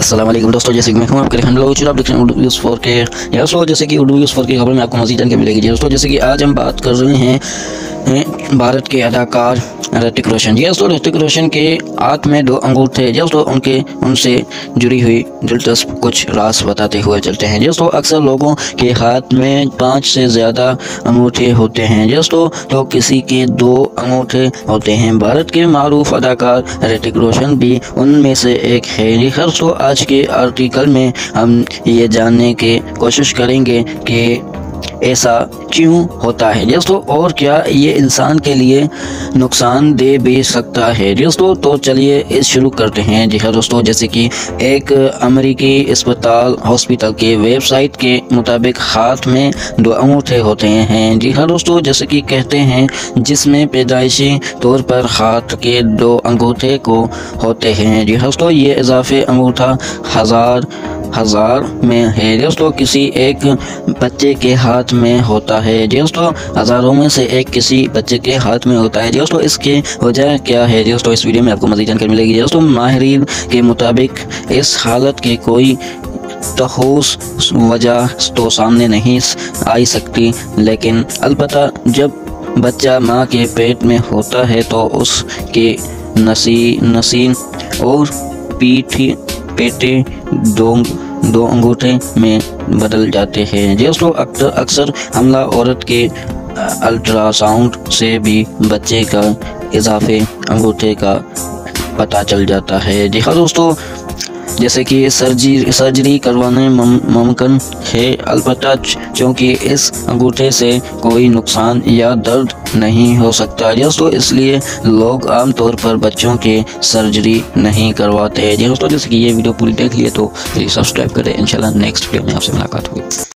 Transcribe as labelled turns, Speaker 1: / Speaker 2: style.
Speaker 1: अस्सलाम वालेकुम दोस्तों, जैसे कि मैं हूं आपके लिए हम लोग आप देख रहे हैं उर्दू न्यूज़ 4K। दोस्तों जैसे कि उर्दू न्यूज़ 4K खबर में आपको मज़ीद जानकारी मिलेगी। दोस्तों जैसे कि आज हम बात कर रहे हैं भारत के अदाकार ऋतिक रोशन। जी दोस्तों, ऋतिक रोशन के हाथ में 2 अंगूर थे। दोस्तों उनसे जुड़ी हुई दिलचस्प कुछ राज बताते हुए चलते हैं। दोस्तों अक्सर लोगों के हाथ में 5 से ज़्यादा अंगूठे होते हैं। दोस्तों तो किसी के 2 अंगूठे होते हैं। भारत के मारूफ अदाकार ऋतिक रोशन भी उनमें से एक है। दोस्तों आज के आर्टिकल में हम ये जानने की कोशिश करेंगे कि ऐसा क्यों होता है दोस्तों, और क्या ये इंसान के लिए नुकसानदेह भी सकता है। दोस्तों तो चलिए इस शुरू करते हैं। जी हाँ दोस्तों, जैसे कि एक अमेरिकी हॉस्पिटल के वेबसाइट के मुताबिक हाथ में 2 अंगूठे होते हैं। जी हाँ दोस्तों, जैसे कि कहते हैं जिसमें पैदाइशी तौर पर हाथ के 2 अंगूठे को होते हैं। जी हाँ दोस्तों, ये इजाफे अंगूठा हजार में है। दोस्तों किसी एक बच्चे के हाथ में होता है। दोस्तों हज़ारों में से एक किसी बच्चे के हाथ में होता है। दोस्तों इसकी वजह क्या है दोस्तों, इस वीडियो में आपको मज़ीद जानकारी मिलेगी। दोस्तों माहिरीन के मुताबिक इस हालत के कोई ठोस वजह तो सामने नहीं आई सकती, लेकिन अलबत्ता जब बच्चा माँ के पेट में होता है तो उसके नसीन और पेटे 2 अंगूठे में बदल जाते हैं। दोस्तों अक्सर हमला औरत के अल्ट्रासाउंड से भी बच्चे का इजाफे अंगूठे का पता चल जाता है। जी हाँ दोस्तों, जैसे कि सर्जरी करवाने मुमकिन है, अलबत्ता क्योंकि इस अंगूठे से कोई नुकसान या दर्द नहीं हो सकता दोस्तों, इसलिए लोग आमतौर पर बच्चों के सर्जरी नहीं करवाते हैं। दोस्तों जैसे कि ये वीडियो पूरी देख लिए तो प्लीज़ सब्सक्राइब करें। इंशाल्लाह नेक्स्ट वीडियो में आपसे मुलाकात होगी।